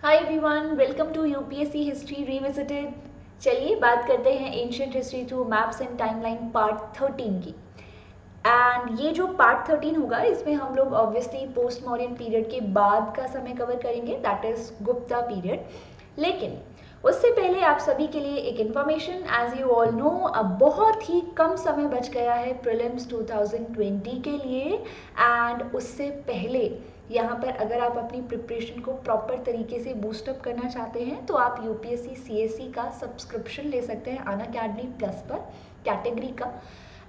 Hi everyone, welcome to UPSC history revisited. चलिए बात करते हैं ancient history through maps and timeline part 13 की। एंड ये जो पार्ट 13 होगा इसमें हम लोग ऑब्वियसली पोस्ट मॉडर्न पीरियड के बाद का समय कवर करेंगे, दैट इज गुप्ता पीरियड। लेकिन उससे पहले आप सभी के लिए एक information, as you all know अब बहुत ही कम समय बच गया है प्रीलिम्स 2020 के लिए। एंड उससे पहले यहाँ पर अगर आप अपनी प्रिपरेशन को प्रॉपर तरीके से बूस्टअप करना चाहते हैं तो आप यूपीएससी सीएससी का सब्सक्रिप्शन ले सकते हैं अनअकैडमी प्लस पर कैटेगरी का।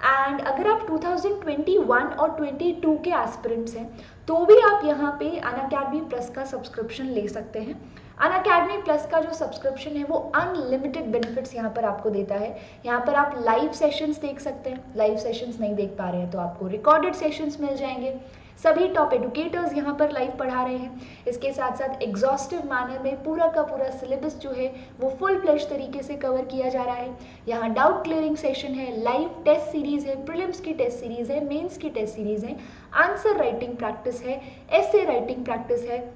एंड अगर आप 2021 और 22 के एस्पिरेंट्स हैं तो भी आप यहाँ पे अनअकैडमी प्लस का सब्सक्रिप्शन ले सकते हैं। अनअकैडमी प्लस का जो सब्सक्रिप्शन है वो अनलिमिटेड बेनिफिट्स यहाँ पर आपको देता है। यहाँ पर आप लाइव सेशंस देख सकते हैं, लाइव सेशंस नहीं देख पा रहे हैं तो आपको रिकॉर्डेड सेशंस मिल जाएंगे। सभी टॉप एडुकेटर्स यहाँ पर लाइव पढ़ा रहे हैं। इसके साथ साथ एग्जॉस्टिव मैनर में पूरा का पूरा सिलेबस जो है वो फुल फ्लेश तरीके से कवर किया जा रहा है। यहाँ डाउट क्लियरिंग सेशन है, लाइव टेस्ट सीरीज है, प्रीलिम्स की टेस्ट सीरीज है, मेंस की टेस्ट सीरीज है, आंसर राइटिंग प्रैक्टिस है, एसे राइटिंग प्रैक्टिस है,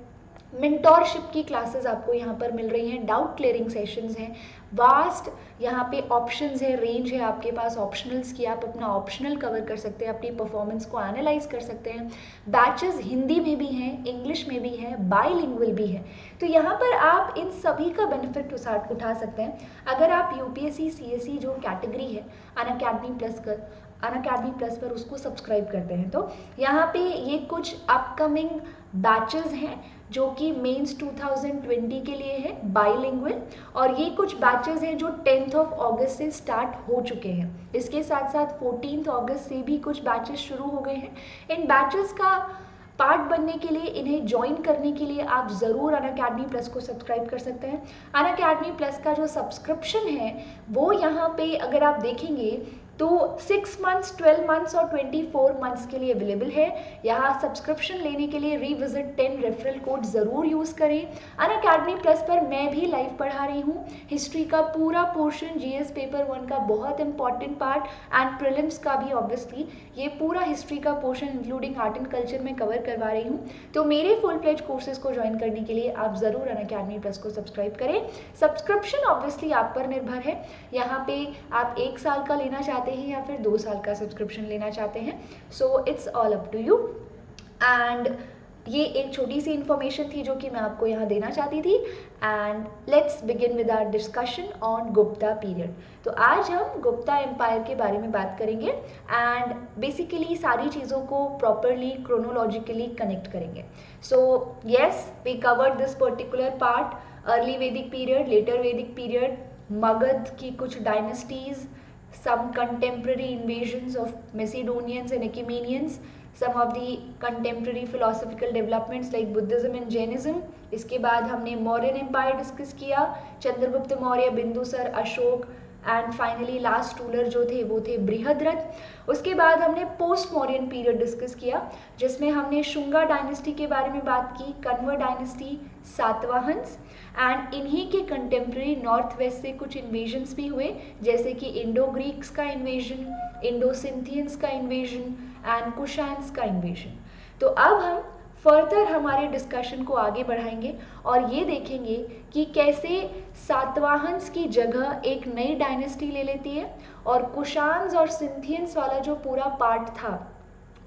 मेंटोरशिप की क्लासेस आपको यहाँ पर मिल रही हैं, डाउट क्लियरिंग सेशंस हैं, वास्ट यहाँ पे ऑप्शंस है, रेंज है आपके पास ऑप्शनल्स की, आप अपना ऑप्शनल कवर कर सकते हैं, अपनी परफॉर्मेंस को एनालाइज कर सकते हैं। बैचेस हिंदी में भी हैं, इंग्लिश में भी हैं, बाईलिंगुअल भी है। तो यहाँ पर आप इन सभी का बेनिफिट उठा सकते हैं अगर आप यूपीएससी सीएससी जो कैटेगरी है अनअकैडमी प्लस पर उसको सब्सक्राइब करते हैं। तो यहाँ पे ये कुछ अपकमिंग बैचेस हैं जो कि मेंस 2020 के लिए है बाईलिंगुअल, और ये कुछ बैचेस हैं जो 10th ऑफ अगस्त से स्टार्ट हो चुके हैं। इसके साथ साथ 14th अगस्त से भी कुछ बैचेस शुरू हो गए हैं। इन बैचेस का पार्ट बनने के लिए, इन्हें ज्वाइन करने के लिए आप ज़रूर अनअकैडमी प्लस को सब्सक्राइब कर सकते हैं। अनअकैडमी प्लस का जो सब्सक्रिप्शन है वो यहाँ पे अगर आप देखेंगे तो 6 मंथ्स, 12 मंथ्स और 24 मंथ्स के लिए अवेलेबल है। यहाँ सब्सक्रिप्शन लेने के लिए रिविजिट 10 रेफरल कोड ज़रूर यूज़ करें। अनअकैडमी प्लस पर मैं भी लाइव पढ़ा रही हूँ हिस्ट्री का पूरा पोर्शन, जीएस पेपर 1 का बहुत इंपॉर्टेंट पार्ट एंड प्रीलिम्स का भी ऑब्वियसली ये पूरा हिस्ट्री का portion including art and culture में कवर करवा रही हूँ। तो मेरे फुल प्लेज कोर्सेज को ज्वाइन करने के लिए आप ज़रूर अनअकैडमी प्लस को सब्सक्राइब करें। सब्सक्रिप्शन ऑब्वियसली आप पर निर्भर है, यहाँ पे आप 1 साल का लेना चाहते हैं या फिर 2 साल का सब्सक्रिप्शन लेना चाहते हैं, so it's all up to you. And ये एक छोटी सी इन्फॉर्मेशन थी जो कि मैं आपको यहाँ देना चाहती थी। And let's begin with our discussion on Gupta period. तो आज हम गुप्ता एम्पायर के बारे में बात करेंगे एंड बेसिकली सारी चीज़ों को प्रॉपरली क्रोनोलॉजिकली कनेक्ट करेंगे। So yes, we covered this particular part, early Vedic period, later Vedic period, Magadha की कुछ dynasties, some contemporary invasions of Macedonians and Achaemenians, some of the contemporary philosophical developments like Buddhism and Jainism। इसके बाद हमने Mauryan empire discuss किया, Chandragupta Maurya, Bindusar, Ashok and finally last ruler जो थे वो थे बृहद्रथ। उसके बाद हमने पोस्ट मौर्यन पीरियड डिस्कस किया जिसमें हमने शुंगा डायनेस्टी के बारे में बात की, कन्वर डायनेस्टी, सातवाहन्स एंड इन्हीं के कंटेम्प्रेरी नॉर्थ वेस्ट से कुछ इन्वेजन्स भी हुए जैसे कि इंडो ग्रीक्स का इन्वेजन, इंडो सिंथियंस का इन्वेजन एंड कुशान्स का इन्वेजन। तो अब हम फर्दर हमारे डिस्कशन को आगे बढ़ाएंगे और ये देखेंगे कि कैसे सातवाहन्स की जगह एक नई डायनेस्टी ले लेती है और कुशान्स और सिंथियंस वाला जो पूरा पार्ट था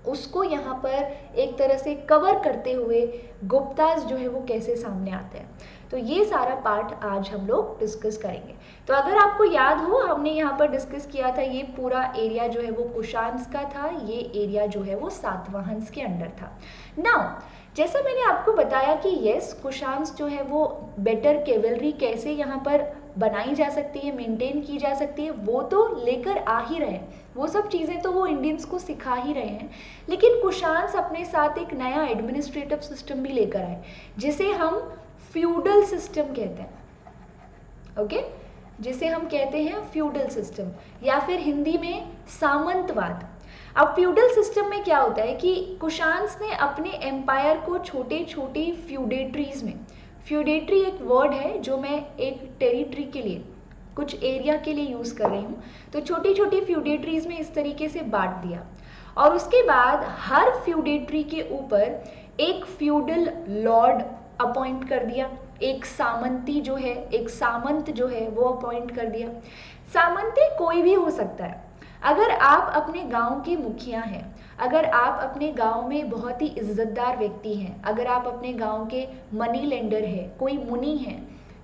उसको यहाँ पर एक तरह से कवर करते हुए गुप्तास जो है वो कैसे सामने आते हैं। तो ये सारा पार्ट आज हम लोग डिस्कस करेंगे। तो अगर आपको याद हो हमने यहाँ पर डिस्कस किया था ये पूरा एरिया जो है वो कुशान्स का था, ये एरिया जो है वो सातवाहन्स के अंडर था। नाउ जैसा मैंने आपको बताया कि यस, कुशान्स जो है वो बेटर कैवलरी कैसे यहाँ पर बनाई जा सकती है, मेंटेन की जा सकती है, वो तो लेकर आ ही रहे हैं, वो सब चीज़ें तो वो इंडियंस को सिखा ही रहे हैं। लेकिन कुशान्स अपने साथ एक नया एडमिनिस्ट्रेटिव सिस्टम भी लेकर आए जिसे हम फ्यूडल सिस्टम कहते हैं। ओके, जिसे हम कहते हैं फ्यूडल सिस्टम या फिर हिंदी में सामंतवाद। अब फ्यूडल सिस्टम में क्या होता है कि कुशान्स ने अपने एम्पायर को छोटे छोटे फ्यूडेटरीज में, फ्यूडेटरी एक वर्ड है जो मैं एक टेरिटरी के लिए, कुछ एरिया के लिए यूज़ कर रही हूँ, तो छोटी छोटी फ्यूडेटरीज में इस तरीके से बांट दिया और उसके बाद हर फ्यूडेटरी के ऊपर एक फ्यूडल लॉर्ड अपॉइंट कर दिया। एक सामंती जो है, एक सामंत जो है वो अपॉइंट कर दिया। सामंती कोई भी हो सकता है। अगर आप अपने गांव के मुखिया हैं, अगर आप अपने गांव में बहुत ही इज्जतदार व्यक्ति हैं, अगर आप अपने गांव के मनी लेंडर हैं, कोई मुनि हैं,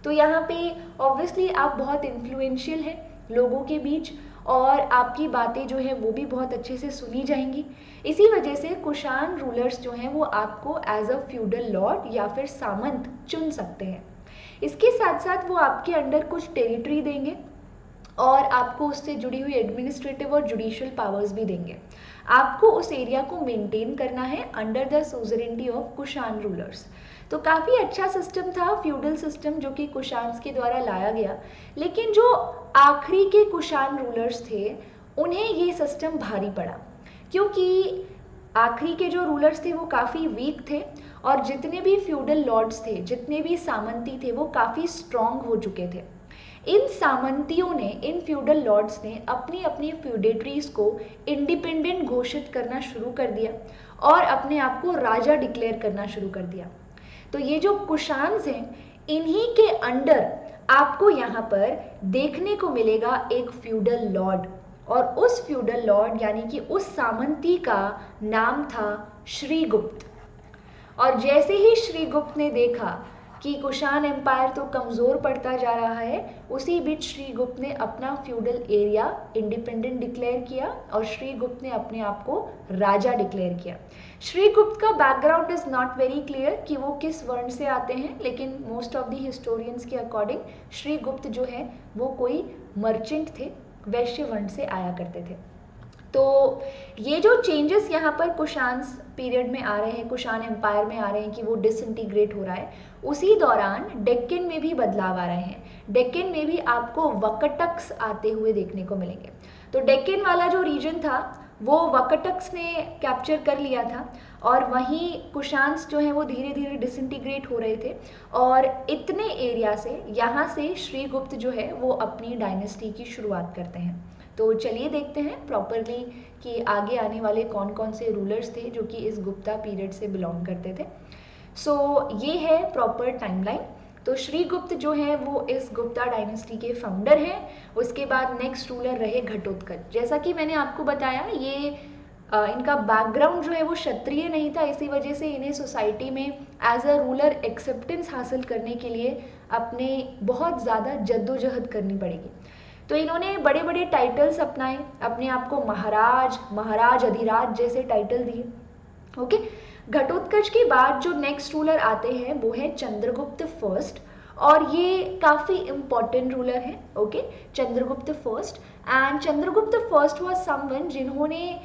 तो यहाँ पे ऑब्वियसली आप बहुत इन्फ्लुएंशियल हैं लोगों के बीच और आपकी बातें जो है वो भी बहुत अच्छे से सुनी जाएंगी। इसी वजह से कुषाण रूलर्स जो हैं वो आपको एज अ फ्यूडल लॉर्ड या फिर सामंत चुन सकते हैं। इसके साथ साथ वो आपके अंडर कुछ टेरिटरी देंगे और आपको उससे जुड़ी हुई एडमिनिस्ट्रेटिव और जुडिशियल पावर्स भी देंगे। आपको उस एरिया को मेंटेन करना है under the suzerainty of Kushan rulers. तो काफ़ी अच्छा सिस्टम था फ्यूडल सिस्टम जो कि कुषाण्स के द्वारा लाया गया, लेकिन जो आखिरी के कुषाण रूलर्स थे उन्हें ये सिस्टम भारी पड़ा, क्योंकि आखिरी के जो रूलर्स थे वो काफ़ी वीक थे और जितने भी फ्यूडल लॉर्ड्स थे, जितने भी सामंती थे, वो काफ़ी स्ट्रॉन्ग हो चुके थे। इन सामंतियों ने, इन फ्यूडल लॉर्ड्स ने अपनी अपनी फ्यूडेटरीज को इंडिपेंडेंट घोषित करना शुरू कर दिया और अपने आप को राजा डिक्लेयर करना शुरू कर दिया। तो ये जो कुषाण्स हैं, इन्हीं के अंडर आपको यहाँ पर देखने को मिलेगा एक फ्यूडल लॉर्ड, और उस फ्यूडल लॉर्ड यानी कि उस सामंती का नाम था श्रीगुप्त। और जैसे ही श्रीगुप्त ने देखा कि कुषाण एम्पायर तो कमज़ोर पड़ता जा रहा है, उसी बीच श्रीगुप्त ने अपना फ्यूडल एरिया इंडिपेंडेंट डिक्लेयर किया और श्रीगुप्त ने अपने आप को राजा डिक्लेयर किया। श्रीगुप्त का background is not very clear कि वो किस वर्ण से आते हैं, लेकिन मोस्ट ऑफ द हिस्टोरियंस के अकॉर्डिंग श्रीगुप्त जो है वो कोई मर्चेंट थे, वैश्य वर्ण से आया करते थे। तो ये जो चेंजेस यहाँ पर कुषाण पीरियड में आ रहे हैं, कुषाण एम्पायर में आ रहे हैं कि वो डिसइंटीग्रेट हो रहा है, उसी दौरान डेक्कन में भी बदलाव आ रहे हैं। डेक्कन में भी आपको वकटक्स आते हुए देखने को मिलेंगे। तो डेक्कन वाला जो रीजन था वो वकटक्स ने कैप्चर कर लिया था और वहीं कुषाण्स जो हैं वो धीरे धीरे डिसइंटीग्रेट हो रहे थे और इतने एरिया से यहाँ से श्रीगुप्त जो है वो अपनी डायनेस्टी की शुरुआत करते हैं। तो चलिए देखते हैं प्रॉपरली कि आगे आने वाले कौन कौन से रूलर्स थे जो कि इस गुप्ता पीरियड से बिलोंग करते थे। सो ये है प्रॉपर टाइमलाइन। तो श्रीगुप्त जो है वो इस गुप्ता डायनेस्टी के फाउंडर हैं। उसके बाद नेक्स्ट रूलर रहे घटोत्कच। जैसा कि मैंने आपको बताया, ये इनका बैकग्राउंड जो है वो क्षत्रिय नहीं था, इसी वजह से इन्हें सोसाइटी में एज अ रूलर एक्सेप्टेंस हासिल करने के लिए अपने बहुत ज़्यादा जद्दोजहद करनी पड़ेगी। तो इन्होंने बड़े बड़े टाइटल्स अपनाए, अपने आप को महाराज, महाराज अधिराज जैसे टाइटल दिए। ओके, घटोत्कच के बाद जो नेक्स्ट रूलर आते हैं वो है चंद्रगुप्त फर्स्ट, और ये काफ़ी इम्पॉर्टेंट रूलर हैं। Okay, Chandragupta first. And Chandragupta first was someone जिन्होंने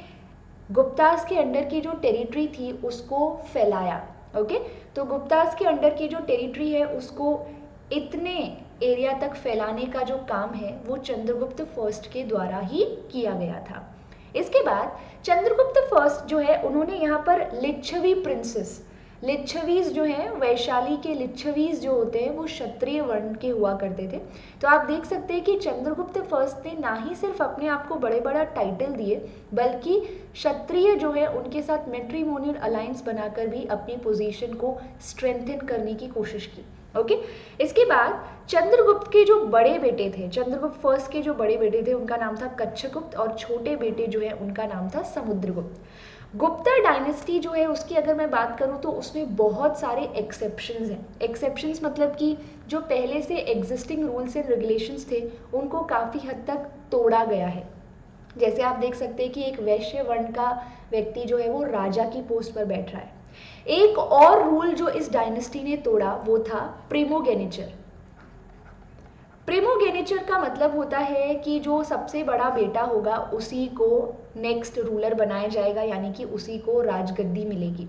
गुप्तास के अंडर की जो टेरिटरी थी उसको फैलाया। ओके, तो गुप्तास के अंडर की जो टेरिटरी है उसको इतने एरिया तक फैलाने का जो काम है वो चंद्रगुप्त फर्स्ट के द्वारा ही किया गया था। इसके बाद चंद्रगुप्त फर्स्ट जो है उन्होंने यहाँ पर लिच्छवी प्रिंसेस, लिच्छवीज जो हैं, वैशाली के लिच्छवीज जो होते हैं वो क्षत्रिय वर्ण के हुआ करते थे। तो आप देख सकते हैं कि चंद्रगुप्त फर्स्ट ने ना ही सिर्फ अपने आप को बड़े बड़ा टाइटल दिए, बल्कि क्षत्रिय जो है उनके साथ मैट्रिमोनियल अलायंस बनाकर भी अपनी पोजीशन को स्ट्रेंथन करने की कोशिश की। ओके, इसके बाद चंद्रगुप्त के जो बड़े बेटे थे, चंद्रगुप्त फर्स्ट के जो बड़े बेटे थे उनका नाम था कच्छगुप्त, और छोटे बेटे जो है उनका नाम था समुद्रगुप्त। गुप्ता डायनेस्टी जो है उसकी अगर मैं बात करूँ तो उसमें बहुत सारे एक्सेप्शंस हैं। एक्सेप्शंस मतलब कि जो पहले से एग्जिस्टिंग रूल्स एंड रेगुलेशंस थे उनको काफ़ी हद तक तोड़ा गया है। जैसे आप देख सकते हैं कि एक वैश्य वर्ण का व्यक्ति जो है वो राजा की पोस्ट पर बैठ रहा है। एक और रूल जो इस डायनेस्टी ने तोड़ा वो था प्रिमोगेनिचर। प्रिमोगेनिचर का मतलब होता है कि जो सबसे बड़ा बेटा होगा उसी को नेक्स्ट रूलर बनाया जाएगा, यानी कि उसी को राजगद्दी मिलेगी।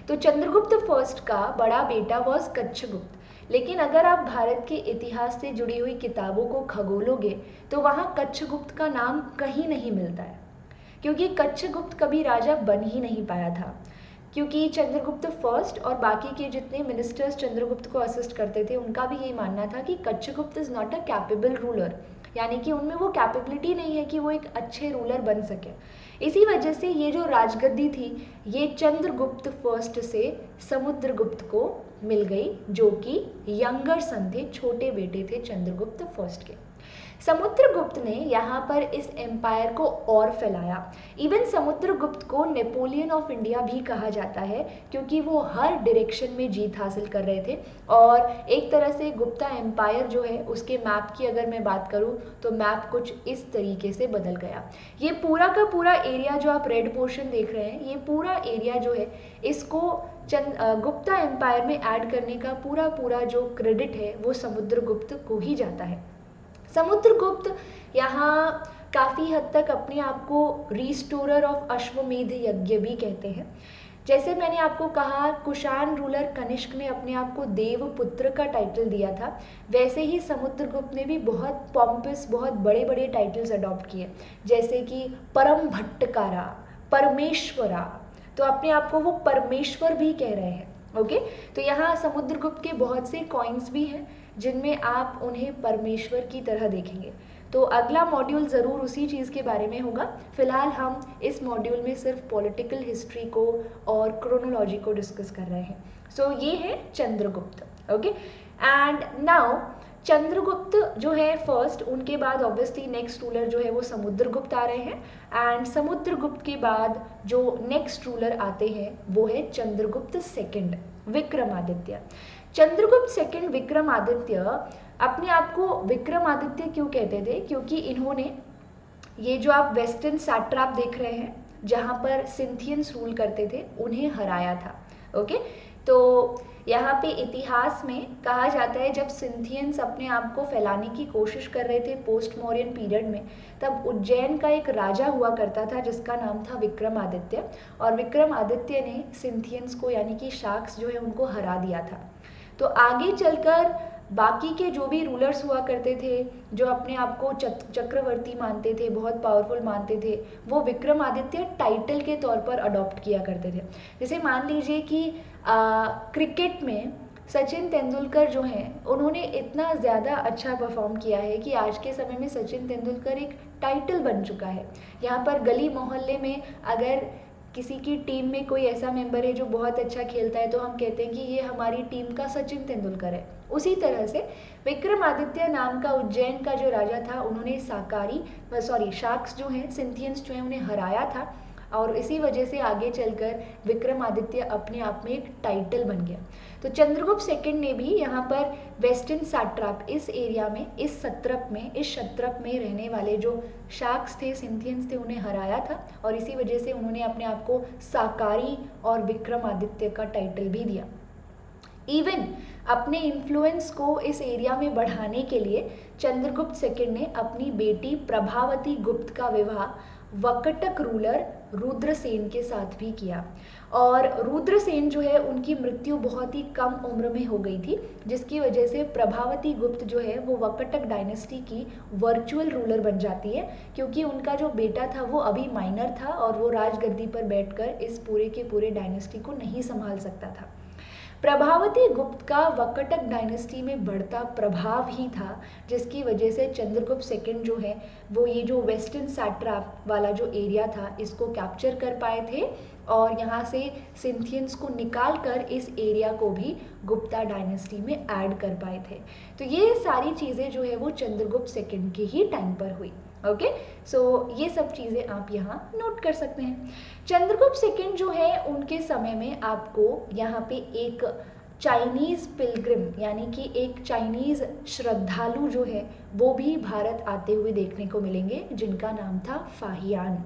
तो चंद्रगुप्त फर्स्ट का बड़ा बेटा वॉज कच्छगुप्त, लेकिन अगर आप भारत के इतिहास से जुड़ी हुई किताबों को खगोलोगे तो वहाँ कच्छगुप्त का नाम कहीं नहीं मिलता है, क्योंकि कच्छगुप्त कभी राजा बन ही नहीं पाया था। क्योंकि चंद्रगुप्त फर्स्ट और बाकी के जितने मिनिस्टर्स चंद्रगुप्त को असिस्ट करते थे उनका भी यही मानना था कि Kachagupta is not a capable ruler, यानी कि उनमें वो कैपेबिलिटी नहीं है कि वो एक अच्छे रूलर बन सके। इसी वजह से ये जो राजगद्दी थी ये चंद्रगुप्त फर्स्ट से समुद्रगुप्त को मिल गई, जो कि यंगर सन थे, छोटे बेटे थे चंद्रगुप्त फर्स्ट के। समुद्रगुप्त ने यहाँ पर इस एम्पायर को और फैलाया। इवन समुद्रगुप्त को नेपोलियन ऑफ इंडिया भी कहा जाता है, क्योंकि वो हर डायरेक्शन में जीत हासिल कर रहे थे। और एक तरह से गुप्ता एम्पायर जो है उसके मैप की अगर मैं बात करूँ तो मैप कुछ इस तरीके से बदल गया। ये पूरा का पूरा एरिया जो आप रेड पोर्शन देख रहे हैं, ये पूरा एरिया जो है इसको गुप्ता एम्पायर में ऐड करने का पूरा जो क्रेडिट है वो समुद्रगुप्त को ही जाता है। समुद्रगुप्त यहाँ काफ़ी हद तक अपने आप को रिस्टोरर ऑफ अश्वमेध यज्ञ भी कहते हैं। जैसे मैंने आपको कहा कुषाण रूलर कनिष्क ने अपने आप को देवपुत्र का टाइटल दिया था, वैसे ही समुद्रगुप्त ने भी बहुत पॉम्पस, बहुत बड़े बड़े टाइटल्स अडॉप्ट किए, जैसे कि परम भट्टकारा, परमेश्वरा, तो अपने आप को वो परमेश्वर भी कह रहे हैं। ओके, तो यहाँ समुद्रगुप्त के बहुत से कॉइन्स भी हैं जिनमें आप उन्हें परमेश्वर की तरह देखेंगे। तो अगला मॉड्यूल ज़रूर उसी चीज़ के बारे में होगा। फिलहाल हम इस मॉड्यूल में सिर्फ पॉलिटिकल हिस्ट्री को और क्रोनोलॉजी को डिस्कस कर रहे हैं। सो ये है Chandragupta. Okay, and now Chandragupta जो है फर्स्ट, उनके बाद ऑब्वियसली नेक्स्ट रूलर जो है वो समुद्रगुप्त आ रहे हैं, एंड समुद्रगुप्त के बाद जो नेक्स्ट रूलर आते हैं वो है चंद्रगुप्त सेकंड, विक्रमादित्य। चंद्रगुप्त सेकंड विक्रमादित्य अपने आप को विक्रमादित्य क्यों कहते थे? क्योंकि इन्होंने ये जो आप वेस्टर्न सैट्रैप देख रहे हैं जहाँ पर सिंथियंस रूल करते थे उन्हें हराया था। ओके, तो यहाँ पे इतिहास में कहा जाता है जब सिंथियंस अपने आप को फैलाने की कोशिश कर रहे थे पोस्ट मौर्यन पीरियड में, तब उज्जैन का एक राजा हुआ करता था जिसका नाम था विक्रमादित्य, और विक्रमादित्य ने सिंथियंस को यानी कि शाक्स जो है उनको हरा दिया था। तो आगे चलकर बाकी के जो भी रूलर्स हुआ करते थे जो अपने आप को चक्रवर्ती मानते थे, बहुत पावरफुल मानते थे, वो विक्रमादित्य टाइटल के तौर पर अडॉप्ट किया करते थे। जैसे मान लीजिए कि क्रिकेट में सचिन तेंदुलकर जो हैं उन्होंने इतना ज़्यादा अच्छा परफॉर्म किया है कि आज के समय में सचिन तेंदुलकर एक टाइटल बन चुका है। यहाँ पर गली मोहल्ले में अगर किसी की टीम में कोई ऐसा मेंबर है जो बहुत अच्छा खेलता है तो हम कहते हैं कि ये हमारी टीम का सचिन तेंदुलकर है। उसी तरह से विक्रमादित्य नाम का उज्जैन का जो राजा था उन्होंने शाक्स जो हैं, सिंथियंस जो हैं, उन्हें हराया था, और इसी वजह से आगे चलकर विक्रमादित्य अपने आप में एक टाइटल बन गया। तो चंद्रगुप्त सेकंड ने भी यहाँ पर वेस्टर्न सैट्रैप, इस एरिया में, इस क्षत्रप में रहने वाले जो शाक्स थे, सिंथियंस थे, उन्हें हराया था, और इसी वजह से उन्होंने अपने आप को साकारी और विक्रमादित्य का टाइटल भी दिया। इवन अपने इन्फ्लुएंस को इस एरिया में बढ़ाने के लिए चंद्रगुप्त सेकंड ने अपनी बेटी प्रभावती गुप्त का विवाह वकटक रूलर रुद्रसेन के साथ भी किया, और रुद्रसेन जो है उनकी मृत्यु बहुत ही कम उम्र में हो गई थी, जिसकी वजह से प्रभावती गुप्त जो है वो वकटक डायनेस्टी की वर्चुअल रूलर बन जाती है, क्योंकि उनका जो बेटा था वो अभी माइनर था और वो राजगद्दी पर बैठकर इस पूरे के पूरे डायनेस्टी को नहीं संभाल सकता था। प्रभावती गुप्त का वकटक डायनेस्टी में बढ़ता प्रभाव ही था जिसकी वजह से चंद्रगुप्त सेकंड जो है वो ये जो वेस्टर्न सैट्रैप वाला जो एरिया था इसको कैप्चर कर पाए थे, और यहाँ से सिंथियंस को निकाल कर इस एरिया को भी गुप्ता डायनेस्टी में ऐड कर पाए थे। तो ये सारी चीज़ें जो है वो चंद्रगुप्त सेकंड के ही टाइम पर हुई। ओके, सो ये सब चीज़ें आप यहाँ नोट कर सकते हैं। चंद्रगुप्त सेकंड जो है उनके समय में आपको यहाँ पे एक चाइनीज़ पिलग्रिम यानी कि एक चाइनीज़ श्रद्धालु जो है वो भी भारत आते हुए देखने को मिलेंगे, जिनका नाम था फाहियान।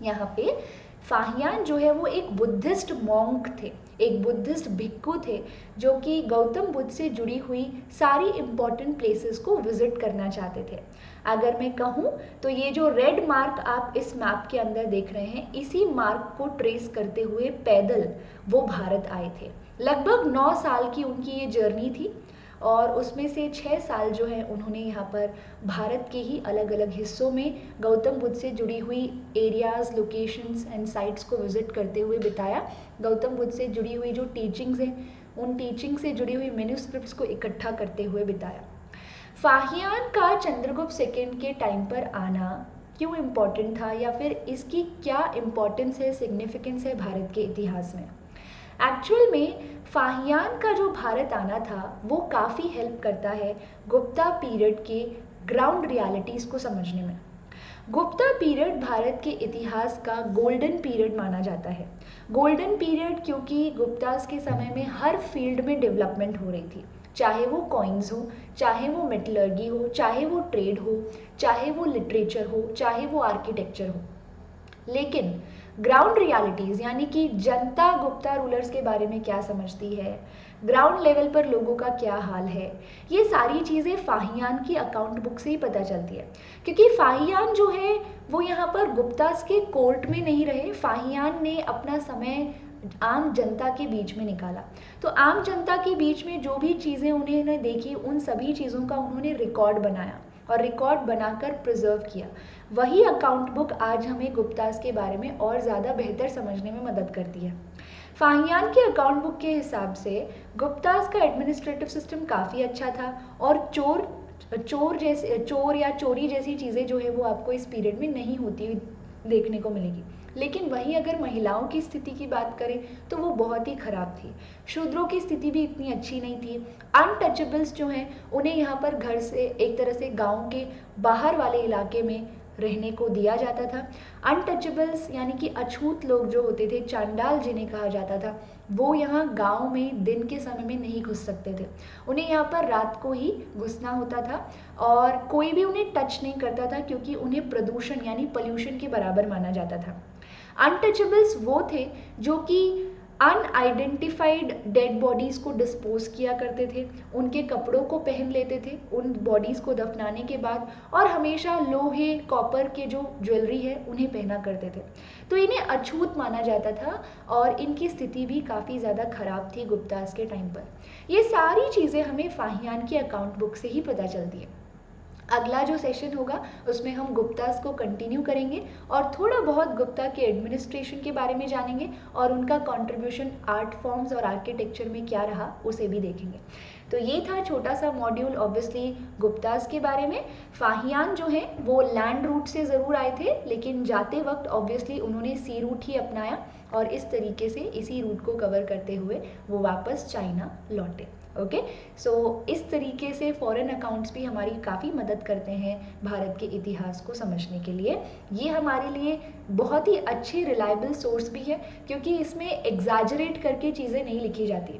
यहाँ पे फाहियान जो है वो एक बुद्धिस्ट मॉन्क थे, एक बुद्धिस्ट भिक्खु थे जो कि गौतम बुद्ध से जुड़ी हुई सारी इम्पॉर्टेंट प्लेसेस को विजिट करना चाहते थे। अगर मैं कहूँ तो ये जो रेड मार्क आप इस मैप के अंदर देख रहे हैं, इसी मार्क को ट्रेस करते हुए पैदल वो भारत आए थे। लगभग 9 साल की उनकी ये जर्नी थी, और उसमें से 6 साल जो है उन्होंने यहाँ पर भारत के ही अलग अलग हिस्सों में गौतम बुद्ध से जुड़ी हुई एरियाज़, लोकेशंस एंड साइट्स को विजिट करते हुए बिताया। गौतम बुद्ध से जुड़ी हुई जो टीचिंग्स हैं उन टीचिंग से जुड़ी हुई मैन्युस्क्रिप्ट्स को इकट्ठा करते हुए बिताया। फाहियान का चंद्रगुप्त सेकंड के टाइम पर आना क्यों इम्पोर्टेंट था, या फिर इसकी क्या इम्पोर्टेंस है, सिग्निफिकेंस है भारत के इतिहास में। एक्चुअल में फाहियान का जो भारत आना था वो काफ़ी हेल्प करता है गुप्ता पीरियड के ग्राउंड रियलिटीज़ को समझने में। गुप्ता पीरियड भारत के इतिहास का गोल्डन पीरियड माना जाता है। गोल्डन पीरियड क्योंकि गुप्तास के समय में हर फील्ड में डेवलपमेंट हो रही थी, चाहे वो कॉइन्स हो, चाहे वो मेटलर्जी हो, चाहे वो ट्रेड हो, चाहे वो लिटरेचर हो, चाहे वो आर्किटेक्चर हो। लेकिन ग्राउंड रियलिटीज़ यानी कि जनता गुप्ता रूलर्स के बारे में क्या समझती है, ग्राउंड लेवल पर लोगों का क्या हाल है, ये सारी चीज़ें फाहियान की अकाउंट बुक से ही पता चलती है। क्योंकि फाहियान जो है वो यहाँ पर गुप्तास के कोर्ट में नहीं रहे, फाहियान ने अपना समय आम जनता के बीच में निकाला। तो आम जनता के बीच में जो भी चीज़ें उन्होंने देखी उन सभी चीज़ों का उन्होंने रिकॉर्ड बनाया और रिकॉर्ड बनाकर प्रिजर्व किया। वही अकाउंट बुक आज हमें गुप्तास के बारे में और ज़्यादा बेहतर समझने में मदद करती है। फाहियान के अकाउंट बुक के हिसाब से गुप्तास का एडमिनिस्ट्रेटिव सिस्टम काफ़ी अच्छा था और चोर या चोरी जैसी चीज़ें जो है वो आपको इस पीरियड में नहीं होती हुई देखने को मिलेगी। लेकिन वहीं अगर महिलाओं की स्थिति की बात करें तो वो बहुत ही ख़राब थी। शूद्रों की स्थिति भी इतनी अच्छी नहीं थी। अनटचेबल्स जो हैं उन्हें यहाँ पर घर से एक तरह से गांव के बाहर वाले इलाके में रहने को दिया जाता था। अनटचेबल्स यानी कि अछूत लोग जो होते थे, चांडाल जिन्हें कहा जाता था, वो यहाँ गांव में दिन के समय में नहीं घुस सकते थे। उन्हें यहाँ पर रात को ही घुसना होता था और कोई भी उन्हें टच नहीं करता था क्योंकि उन्हें प्रदूषण यानी पोल्यूशन के बराबर माना जाता था। अनटचेबल्स वो थे जो कि अनआइडेंटिफाइड डेड बॉडीज़ को डिस्पोज किया करते थे, उनके कपड़ों को पहन लेते थे उन बॉडीज़ को दफनाने के बाद, और हमेशा लोहे कॉपर के जो ज्वेलरी है उन्हें पहना करते थे। तो इन्हें अछूत माना जाता था और इनकी स्थिति भी काफ़ी ज़्यादा ख़राब थी गुप्तास के टाइम पर। ये सारी चीज़ें हमें फाहियान की अकाउंट बुक से ही पता चलती है। अगला जो सेशन होगा उसमें हम गुप्तास को कंटिन्यू करेंगे और थोड़ा बहुत गुप्ता के एडमिनिस्ट्रेशन के बारे में जानेंगे और उनका कंट्रीब्यूशन आर्ट फॉर्म्स और आर्किटेक्चर में क्या रहा उसे भी देखेंगे। तो ये था छोटा सा मॉड्यूल ऑब्वियसली गुप्तास के बारे में। फाहियान जो है वो लैंड रूट से ज़रूर आए थे, लेकिन जाते वक्त ऑब्वियसली उन्होंने सी रूट ही अपनाया और इस तरीके से इसी रूट को कवर करते हुए वो वापस चाइना लौटे। ओके, सो इस तरीके से फॉरेन अकाउंट्स भी हमारी काफ़ी मदद करते हैं भारत के इतिहास को समझने के लिए। ये हमारे लिए बहुत ही अच्छे रिलायबल सोर्स भी है क्योंकि इसमें एग्जैजरेट करके चीज़ें नहीं लिखी जाती।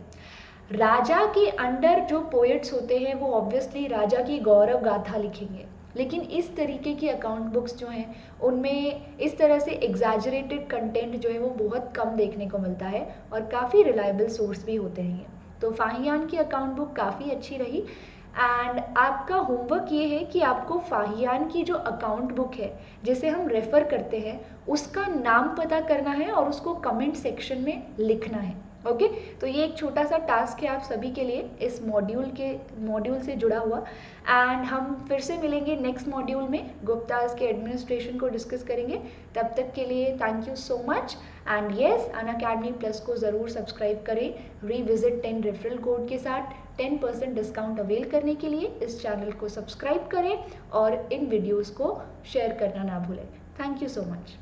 राजा के अंडर जो पोएट्स होते हैं वो ऑब्वियसली राजा की गौरव गाथा लिखेंगे, लेकिन इस तरीके की अकाउंट बुक्स जो हैं उनमें इस तरह से एग्जैजरेटेड कंटेंट जो है वो बहुत कम देखने को मिलता है और काफ़ी रिलायबल सोर्स भी होते हैं। तो फाहियान की अकाउंट बुक काफ़ी अच्छी रही एंड आपका होमवर्क ये है कि आपको फाहियान की जो अकाउंट बुक है जिसे हम रेफ़र करते हैं उसका नाम पता करना है और उसको कमेंट सेक्शन में लिखना है। ओके, तो ये एक छोटा सा टास्क है आप सभी के लिए इस मॉड्यूल से जुड़ा हुआ। एंड हम फिर से मिलेंगे नेक्स्ट मॉड्यूल में, गुप्तास के एडमिनिस्ट्रेशन को डिस्कस करेंगे। तब तक के लिए thank you so much and yes, Unacademy plus को ज़रूर सब्सक्राइब करें। रीविजिट 10 रेफरल कोड के साथ 10% डिस्काउंट अवेल करने के लिए इस चैनल को सब्सक्राइब करें और इन वीडियोज़ को शेयर करना ना भूलें। Thank you so much.